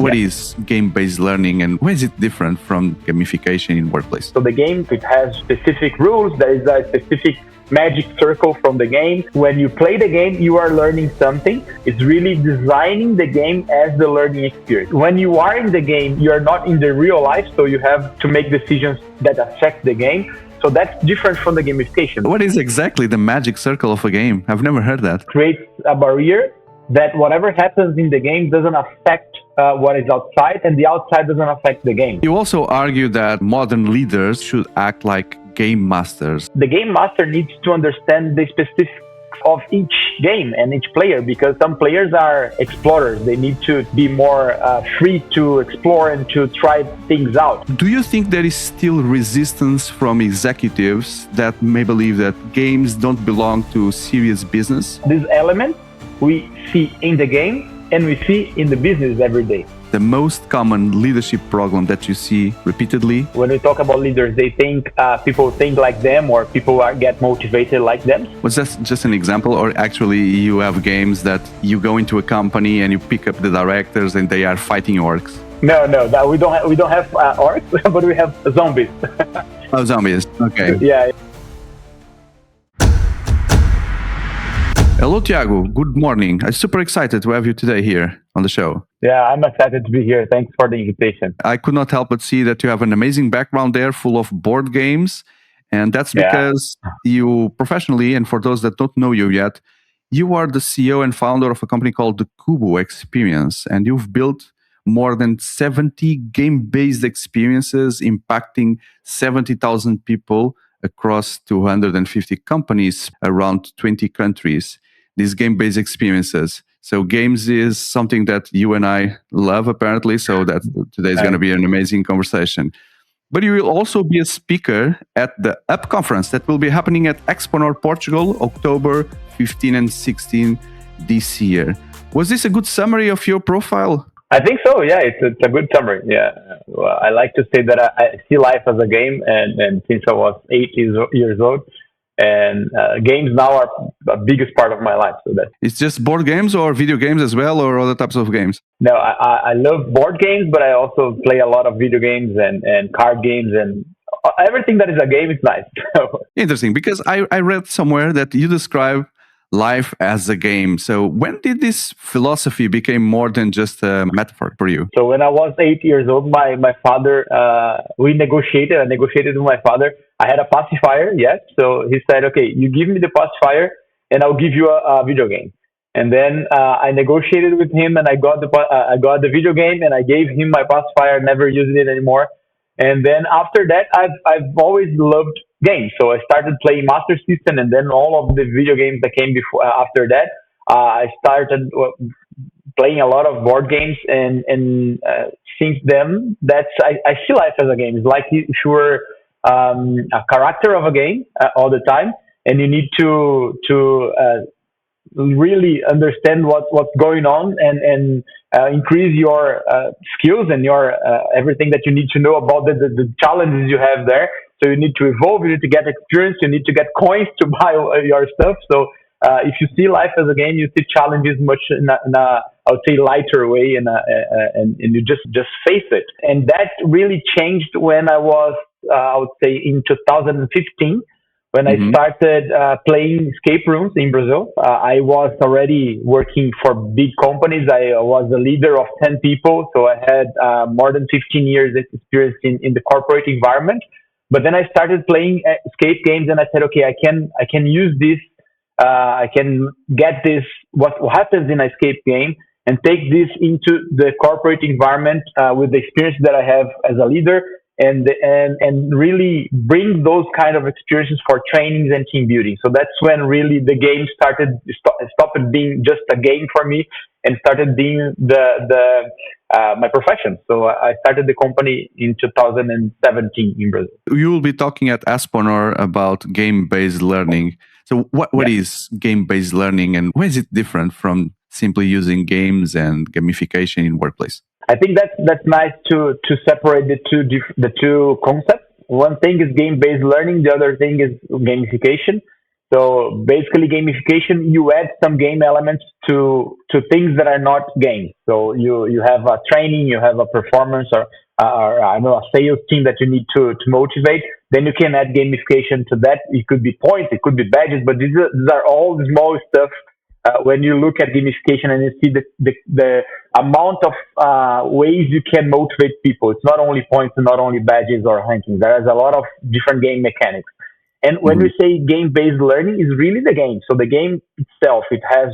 What is game-based learning and why is it different from gamification in workplace? So the game, it has specific rules. There is a specific magic circle from the game. When you play the game, you are learning something. It's really designing the game as the learning experience. When you are in the game, you are not in the real life, so you have to make decisions that affect the game. So that's different from the gamification. What is exactly the magic circle of a game? I've never heard that. Creates a barrier that whatever happens in the game doesn't affect what is outside, and the outside doesn't affect the game. You also argue that modern leaders should act like game masters. The game master needs to understand the specifics of each game and each player, because some players are explorers. They need to be more free to explore and to try things out. Do you think there is still resistance from executives that may believe that games don't belong to serious business? This element we see in the game and we see in the business every day. The most common leadership problem that you see repeatedly? When we talk about leaders, they think people think like them, or people get motivated like them. Was that just an example, or actually you have games that you go into a company and you pick up the directors and they are fighting orcs? No, we don't have orcs, but we have zombies. Oh, zombies. Okay. Yeah. Hello, Thiago. Good morning. I'm super excited to have you today here on the show. Yeah, I'm excited to be here. Thanks for the invitation. I could not help but see that you have an amazing background there full of board games. And that's because you professionally, and for those that don't know you yet, you are the CEO and founder of a company called the 𝘬𝘢𝘄 Experience. And you've built more than 70 game-based experiences impacting 70,000 people across 250 companies around 20 countries. These game-based experiences. So games is something that you and I love, apparently. So that today is going to be an amazing conversation. But you will also be a speaker at the UP conference that will be happening at Exponor, Portugal, October 15 and 16 this year. Was this a good summary of your profile? I think so. Yeah, it's a good summary. Yeah, well, I like to say that I see life as a game, and since I was 8 years old. And games now are the biggest part of my life. So that it's just board games or video games as well, or other types of games? No, I love board games, but I also play a lot of video games and card games, and everything that is a game is nice. Interesting, because I read somewhere that you describe life as a game. So when did this philosophy become more than just a metaphor for you? So when I was 8 years old, my father, I negotiated with my father. I had a pacifier, yes. So he said, okay, you give me the pacifier and I'll give you a video game. And then I negotiated with him and I got the video game and I gave him my pacifier, never used it anymore. And then after that, I've always loved games. So I started playing Master System, and then all of the video games that came after that, I started playing a lot of board games. And since then, I see life as a game. It's like if you were a character of a game all the time, and you need to really understand what's going on and increase your skills and your everything that you need to know about the challenges you have there. So you need to evolve, you need to get experience, you need to get coins to buy your stuff. So if you see life as a game, you see challenges much in a I would say lighter way, and you just face it. And that really changed when I was I would say in 2015. When I started playing escape rooms in Brazil. I was already working for big companies. I was a leader of 10 people, so I had more than 15 years experience in the corporate environment. But then I started playing escape games, and I said, okay, I can use this. I can get this, what happens in an escape game, and take this into the corporate environment with the experience that I have as a leader. And really bring those kind of experiences for trainings and team building. So that's when really the game stopped being just a game for me and started being my profession. So I started the company in 2017 in Brazil. You will be talking at Exponor about game-based learning. So what is game-based learning, and why is it different from simply using games and gamification in workplace? I think that's nice to separate the two concepts. One thing is game-based learning, the other thing is gamification. So basically, gamification, you add some game elements to things that are not games. So you have a training, you have a performance, or I know a sales team that you need to motivate. Then you can add gamification to that. It could be points, it could be badges, but these are all small stuff. When you look at gamification and you see the amount of ways you can motivate people, it's not only points and not only badges or rankings. There is a lot of different game mechanics. And when we say game-based learning, is really the game. So the game itself, it has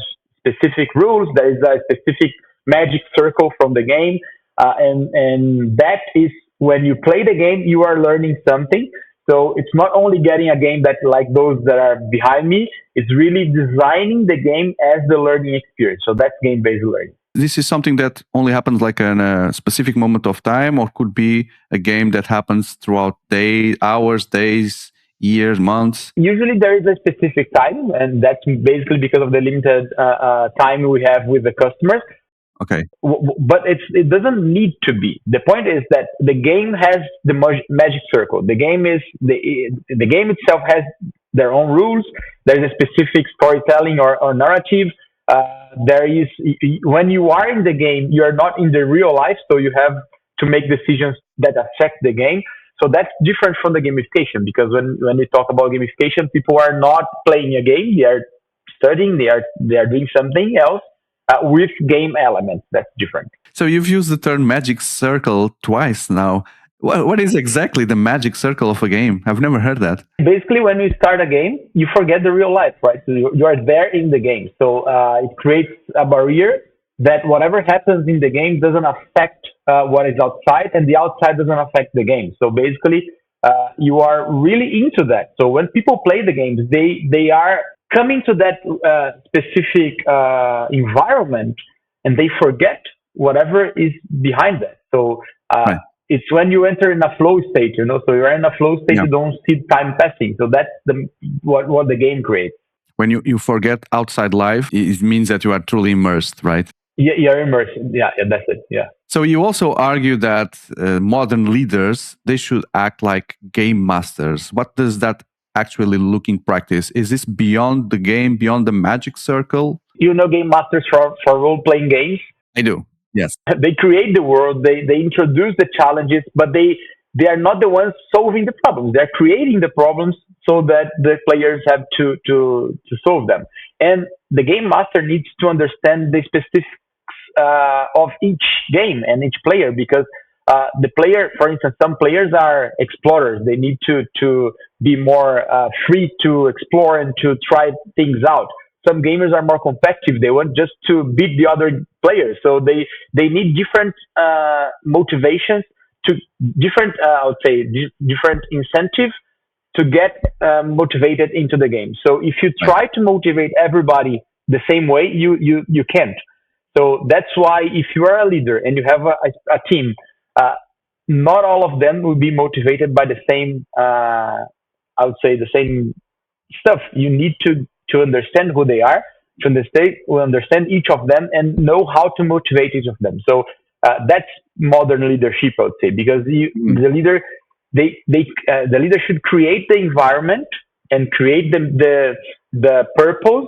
specific rules. There is a specific magic circle from the game, and that is when you play the game, you are learning something. So it's not only getting a game that like those that are behind me. It's really designing the game as the learning experience. So that's game-based learning. This is something that only happens like in a specific moment of time, or could be a game that happens throughout hours, days, years, months? Usually there is a specific time, and that's basically because of the limited time we have with the customers. Okay. But it doesn't need to be. The point is that the game has the magic circle. The game itself has their own rules. There's a specific storytelling or narrative. There is, when you are in the game, you are not in the real life, so you have to make decisions that affect the game. So that's different from the gamification, because when we talk about gamification, people are not playing a game; they are studying, they are doing something else with game elements. That's different. So you've used the term magic circle twice now. What is exactly the magic circle of a game? I've never heard that. Basically, when you start a game, you forget the real life, right? So you are there in the game. So it creates a barrier that whatever happens in the game doesn't affect what is outside, and the outside doesn't affect the game. So basically, you are really into that. So when people play the games, they are coming to that specific environment, and they forget whatever is behind that. So right. It's when you enter in a flow state, So you're in a flow state, You don't see time passing. So that's what the game creates. When you forget outside life, it means that you are truly immersed, right? Yeah, you're immersed. Yeah, that's it. Yeah. So you also argue that modern leaders, they should act like game masters. What does that actually look in practice? Is this beyond the game, beyond the magic circle? Game masters for role-playing games? I do, yes. They create the world, they introduce the challenges, but they are not the ones solving the problems. They're creating the problems so that the players have to solve them. And the game master needs to understand the specifics of each game and each player, because the player, for instance, some players are explorers. They need to be more free to explore and to try things out. Some gamers are more competitive. They want just to beat the other players. So they need different motivations, to different, I would say, different incentives to get motivated into the game. So if you try to motivate everybody the same way, you can't. So that's why if you are a leader and you have a team, not all of them will be motivated by the same, I would say, the same stuff. You need to understand who they are, to understand each of them and know how to motivate each of them. So that's modern leadership, I would say, because the leader, the leader should create the environment and create the purpose,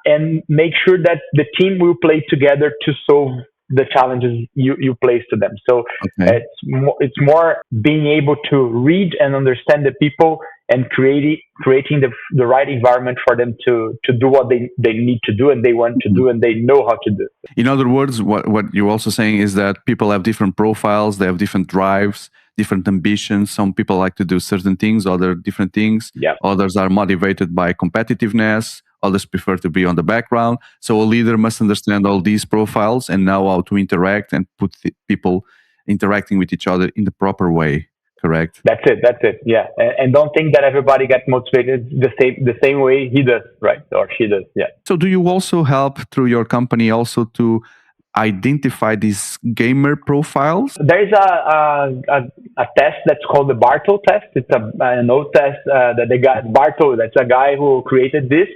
and make sure that the team will play together to solve the challenges you place to them. So it's more being able to read and understand the people and creating the right environment for them to do what they need to do and they want to do and they know how to do. In other words, what you're also saying is that people have different profiles, they have different drives, different ambitions. Some people like to do certain things, other different things. Yeah. Others are motivated by competitiveness. Others prefer to be on the background. So a leader must understand all these profiles and know how to interact and put people interacting with each other in the proper way. Correct? That's it. Yeah. And don't think that everybody gets motivated the same way he does, right? Or she does. Yeah. So do you also help through your company also to identify these gamer profiles? There is a test that's called the Bartol test. It's an old test that they got. Bartol, that's a guy who created this.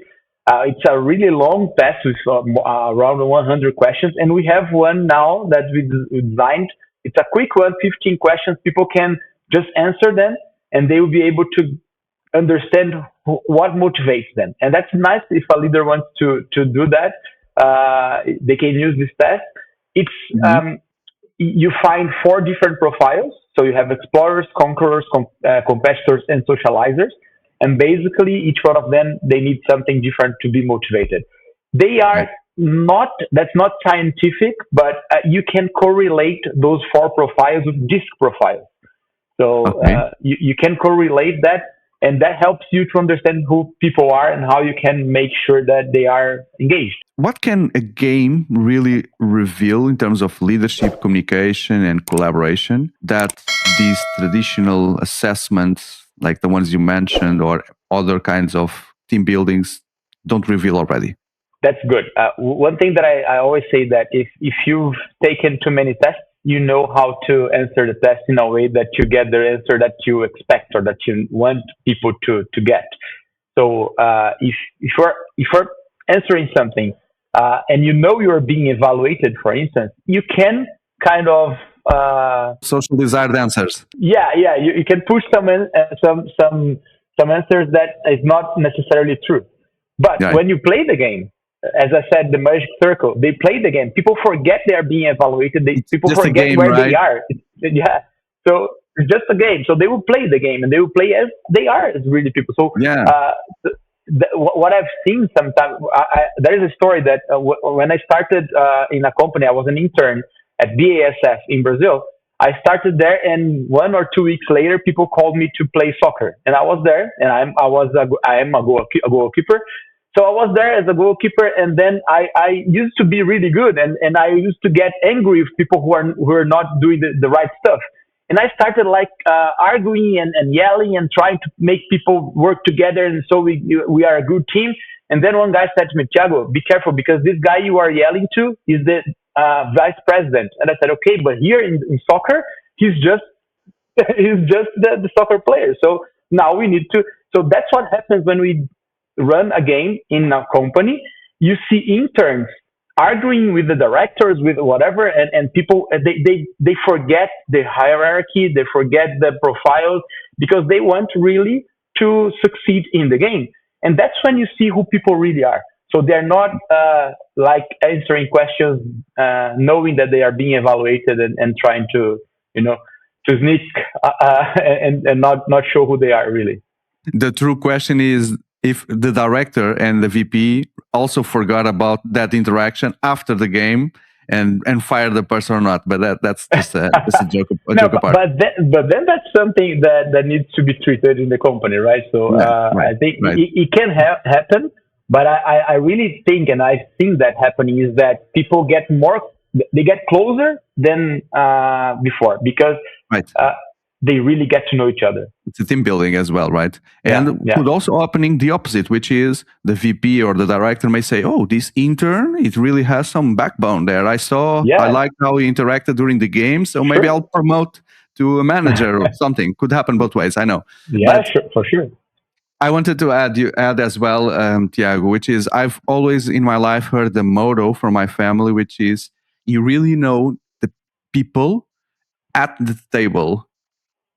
It's a really long test with around 100 questions. And we have one now that we designed. It's a quick one, 15 questions. People can just answer them and they will be able to understand what motivates them. And that's nice if a leader wants to do that. They can use this test. It's you find 4 different profiles. So you have explorers, conquerors, competitors, and socializers. And basically, each one of them, they need something different to be motivated. They are not, that's not scientific, but you can correlate those 4 profiles with DISC profiles. So you can correlate that, and that helps you to understand who people are and how you can make sure that they are engaged. What can a game really reveal in terms of leadership, communication, and collaboration that these traditional assessments, like the ones you mentioned, or other kinds of team buildings, don't reveal already? That's good. One thing that I always say that if you've taken too many tests, you know how to answer the test in a way that you get the answer that you expect or that you want people to get. So if you're answering something and you know you're being evaluated, for instance, you can kind of social desired answers. Yeah, you can push some answers that is not necessarily true. But when you play the game, as I said, the magic circle, they play the game. People forget they are being evaluated. People forget game, where right? they are. So it's just a game. So they will play the game and they will play as they are as really people. So what I've seen sometimes, there is a story that when I started in a company, I was an intern at BASF in Brazil. I started there, and 1 or 2 weeks later, people called me to play soccer, and I was there, and I am a goalkeeper. So I was there as a goalkeeper, and then I used to be really good, and I used to get angry with people who are not doing the right stuff. And I started arguing and yelling and trying to make people work together, and so we are a good team. And then one guy said to me, "Thiago, be careful, because this guy you are yelling to is the vice president." And I said, "Okay, but here in soccer, he's just the soccer player. So now we need to." So that's what happens when we run a game in a company. You see interns arguing with the directors, with whatever, and people, they forget the hierarchy, they forget the profiles, because they want really to succeed in the game. And that's when you see who people really are. So they're not answering questions, knowing that they are being evaluated and trying to sneak and not show who they are really. The true question is if the director and the VP also forgot about that interaction after the game and fire the person or not. But that's just a joke apart. But then that's something that needs to be treated in the company, right? So I think it can happen, but I really think, and I've seen that happening, is that people get closer than before, because they really get to know each other. It's a team building as well, right? And could also opening the opposite, which is the VP or the director may say, "Oh, this intern, it really has some backbone there. I like how he interacted during the game, so maybe I'll promote to a manager or something." Could happen both ways, I know. Yeah, for sure. I wanted to add as well, Thiago, which is I've always in my life heard the motto from my family, which is you really know the people at the table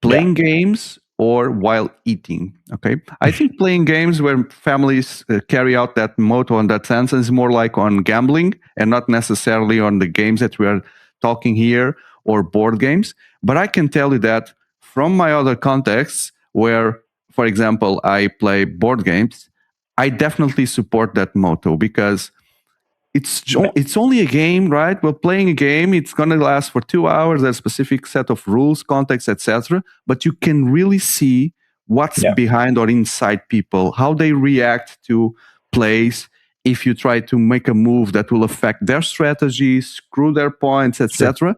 playing games or while eating. Okay, I think playing games where families carry out that motto and that sense is more like on gambling and not necessarily on the games that we are talking here or board games. But I can tell you that from my other contexts where, for example, I play board games, I definitely support that motto, because it's only a game, right? We're playing a game. It's going to last for 2 hours. There's a specific set of rules, context, etc. But you can really see what's behind or inside people, how they react to plays. If you try to make a move that will affect their strategy, screw their points, etc.,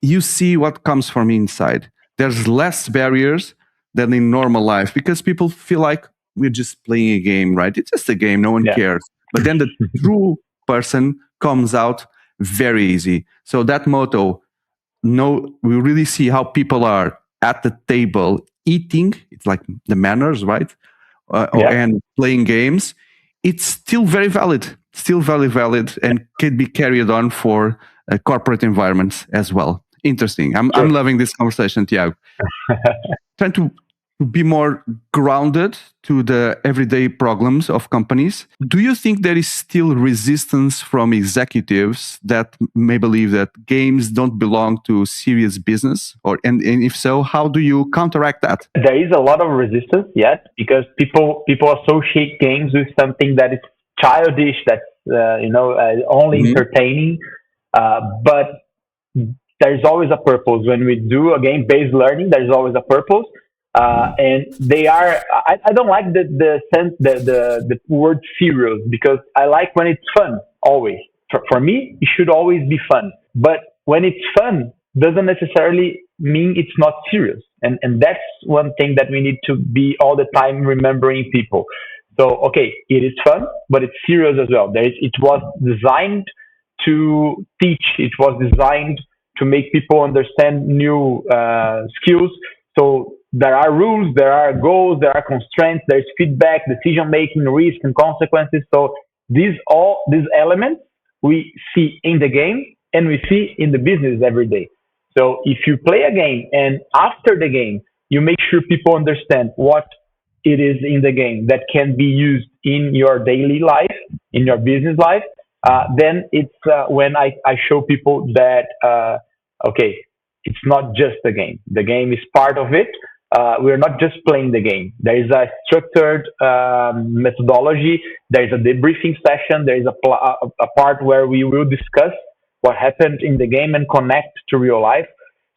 you see what comes from inside. There's less barriers than in normal life, because people feel like we're just playing a game, right? It's just a game. No one cares. But then the true person comes out very easy. So that motto, we really see how people are at the table eating. It's like the manners, right? And playing games. It's still very valid, and can be carried on for corporate environments as well. Interesting. I'm loving this conversation, Thiago. Trying to to be more grounded to the everyday problems of companies. Do you think there is still resistance from executives that may believe that games don't belong to serious business? And if so, how do you counteract that? There is a lot of resistance yet because people associate games with something that is childish, that's only entertaining. But there's always a purpose. When we do a game-based learning, there's always a purpose. And they are. I don't like the word serious because I like when it's fun. Always, for me, it should always be fun. But when it's fun, doesn't necessarily mean it's not serious. And that's one thing that we need to be all the time remembering people. So okay, it is fun, but it's serious as well. It was designed to teach. It was designed to make people understand new skills. So there are rules, there are goals, there are constraints, there's feedback, decision making, risk, and consequences. So these elements we see in the game and we see in the business every day. So if you play a game and after the game you make sure people understand what it is in the game that can be used in your daily life, in your business life, then it's when I show people that okay, it's not just a game. The game is part of it. We're not just playing the game. There is a structured methodology. There is a debriefing session. There is a part where we will discuss what happened in the game and connect to real life.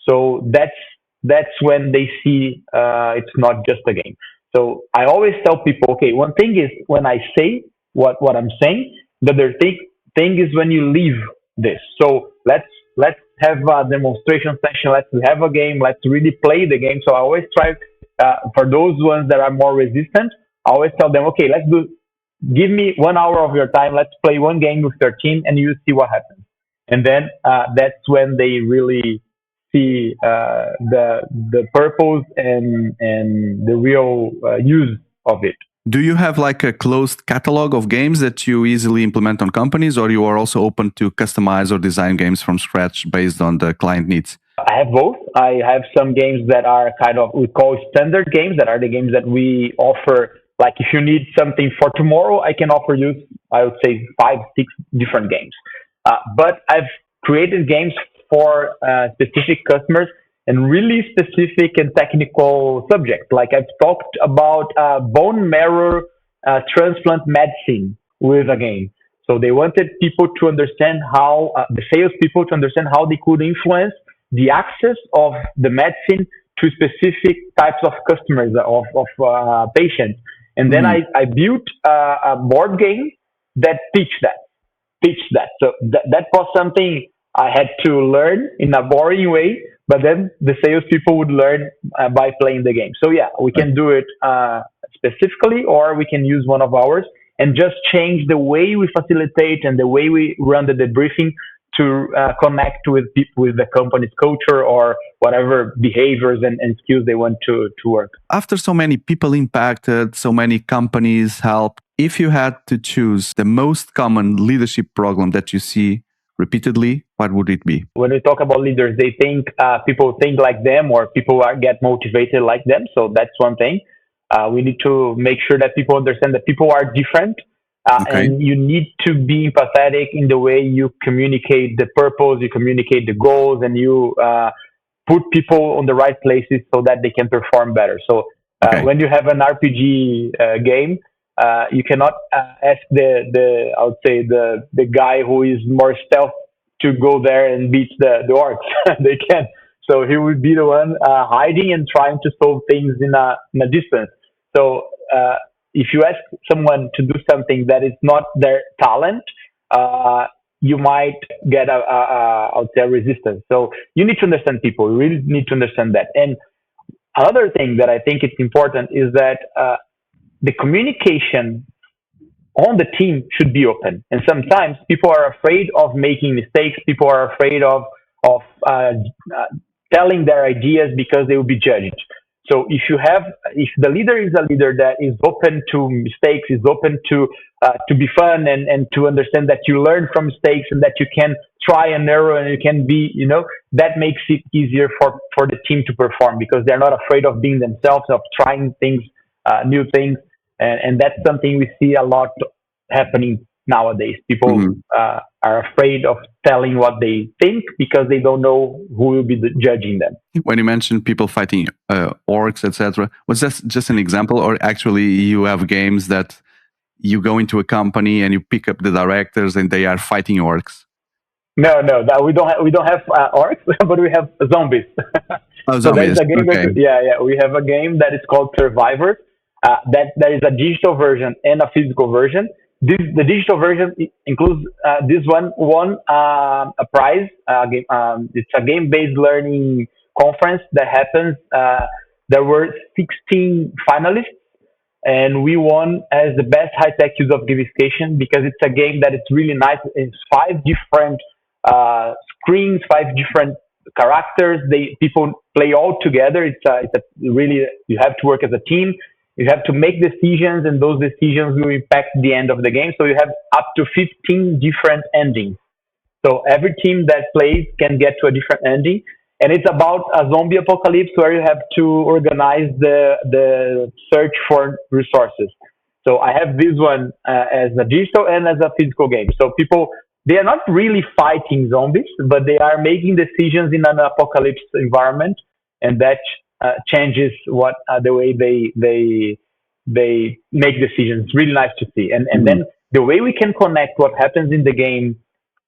So that's when they see it's not just a game. So I always tell people, okay, one thing is when I say what I'm saying. The other thing is when you leave this. So let's have a demonstration session. Let's have a game. Let's really play the game. So I always try, for those ones that are more resistant, I always tell them, okay, give me 1 hour of your time. Let's play one game with their team and you see what happens. And then that's when they really see the purpose and the real use of it. Do you have like a closed catalog of games that you easily implement on companies, or you are also open to customize or design games from scratch based on the client needs? I have both. I have some games that are we call standard games, that are the games that we offer. Like if you need something for tomorrow, I can offer you, I would say 5, 6 different games. But I've created games for specific customers and really specific and technical subjects. Like I've talked about bone marrow transplant medicine with a game. So they wanted people to understand how, the salespeople to understand how they could influence the access of the medicine to specific types of customers, of patients. And then I built a board game that teach that. So that was something I had to learn in a boring way, but then the salespeople would learn by playing the game. So yeah, we can do it specifically, or we can use one of ours and just change the way we facilitate and the way we run the debriefing to connect with people, with the company's culture or whatever behaviors and skills they want to work. After so many people impacted, so many companies helped, if you had to choose the most common leadership problem that you see repeatedly, what would it be? When we talk about leaders, they think people think like them, or people get motivated like them. So that's one thing. We need to make sure that people understand that people are different. And you need to be empathetic in the way you communicate the purpose, you communicate the goals, and you put people on the right places so that they can perform better. So when you have an RPG game, you cannot ask I would say the guy who is more stealth to go there and beat the orcs. They can. So he would be the one hiding and trying to solve things in a distance. So if you ask someone to do something that is not their talent, you might get I would say a resistance. So you need to understand people. You really need to understand that. And another thing that I think it's important is that the communication on the team should be open. And sometimes people are afraid of making mistakes. People are afraid of telling their ideas because they will be judged. So if the leader is a leader that is open to mistakes, is open to be fun and to understand that you learn from mistakes and that you can try and error and you can be, that makes it easier for the team to perform because they're not afraid of being themselves, of trying things, new things. And that's something we see a lot happening nowadays. People are afraid of telling what they think because they don't know who will be judging them. When you mentioned people fighting orcs, etc., was that just an example, or actually you have games that you go into a company and you pick up the directors and they are fighting orcs? No, we don't have orcs, but we have zombies. Oh, so zombies. There's a game Okay. we have a game that is called Survivor. That is a digital version and a physical version. The digital version includes this one won a prize. It's a game-based learning conference that happens. There were 16 finalists, and we won as the best high-tech use of gamification because it's a game that is really nice. It's 5 different screens, 5 different characters. People play all together. It's a really, you have to work as a team. You have to make decisions, and those decisions will impact the end of the game. So you have up to 15 different endings. So every team that plays can get to a different ending. And it's about a zombie apocalypse where you have to organize the search for resources. So I have this one as a digital and as a physical game. So people, they are not really fighting zombies, but they are making decisions in an apocalypse environment, and that changes what the way they make decisions. It's really nice to see. And then the way we can connect what happens in the game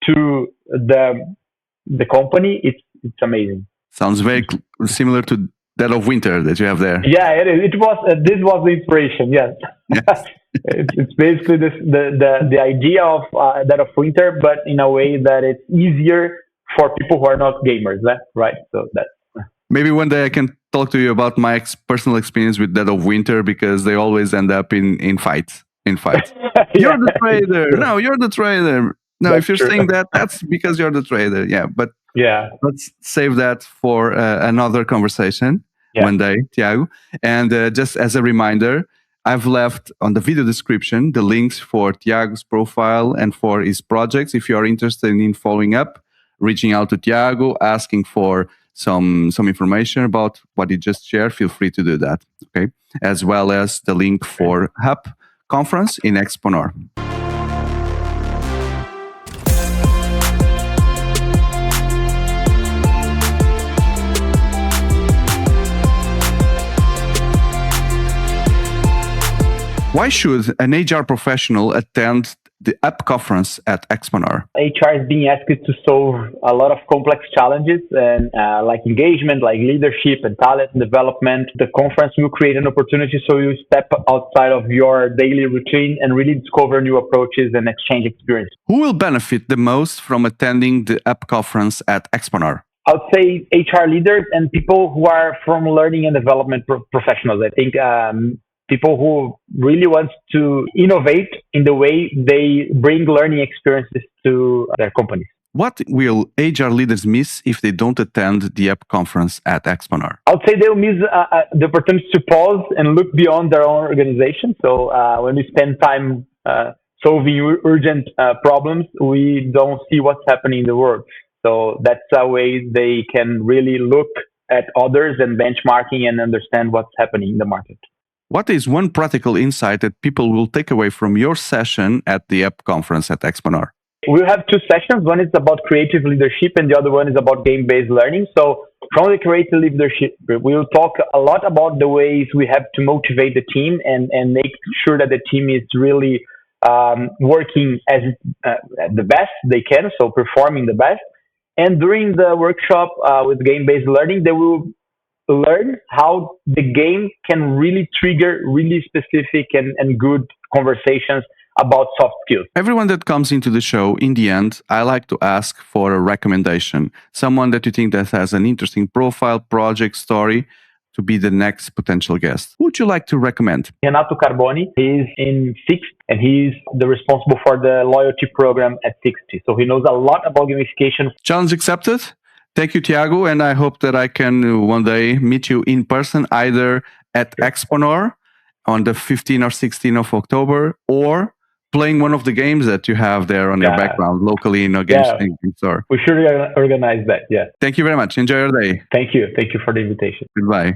to the company, it's amazing. Sounds very similar to Dead of Winter that you have there. Yeah, it is. It was this was the inspiration. Yes, yes. It's basically the idea of Dead of Winter, but in a way that it's easier for people who are not gamers, right? So that. Maybe one day I can talk to you about my personal experience with Dead of Winter, because they always end up in fights. You're the traitor. No, you're the traitor. No, that's if you're true. Saying that, that's because you're the traitor. Yeah, but let's save that for another conversation one day, Thiago. And just as a reminder, I've left on the video description the links for Thiago's profile and for his projects. If you are interested in following up, reaching out to Thiago, asking for some information about what he just shared, feel free to do that. Okay, as well as the link for Hub conference in 𝘎𝑗𝑎𝑟. Why should an HR professional attend the Up conference at 𝘎𝑗𝑎𝑟? HR is being asked to solve a lot of complex challenges, and like engagement, like leadership and talent development. The conference will create an opportunity so you step outside of your daily routine and really discover new approaches and exchange experience. Who will benefit the most from attending the Up conference at 𝘎𝑗𝑎𝑟? I would say HR leaders and people who are from learning and development professionals. I think people who really want to innovate in the way they bring learning experiences to their companies. What will HR leaders miss if they don't attend the Up conference at 𝘎𝑗𝑎𝑟? I would say they'll miss the opportunity to pause and look beyond their own organization. So when we spend time solving urgent problems, we don't see what's happening in the world. So that's a way they can really look at others and benchmarking and understand what's happening in the market. What is one practical insight that people will take away from your session at the Up conference at 𝘎𝑗𝑎𝑟? We'll have 2 sessions. One is about creative leadership and the other one is about game-based learning. So from the creative leadership, we'll talk a lot about the ways we have to motivate the team and make sure that the team is really working as the best they can, so performing the best. And during the workshop with game-based learning, they will learn how the game can really trigger really specific and good conversations about soft skills. Everyone that comes into the show, in the end, I like to ask for a recommendation. Someone that you think that has an interesting profile, project, story to be the next potential guest. Who would you like to recommend? Renato Carboni. He's in 60 and he's the responsible for the loyalty program at 60. So he knows a lot about gamification. Challenge accepted. Thank you, Thiago, and I hope that I can one day meet you in person, either at 𝘎𝑥ponor on the 15th or 16th of October, or playing one of the games that you have there on your background locally in a game store. We should organize that. Yeah. Thank you very much. Enjoy your day. Thank you. Thank you for the invitation. Goodbye.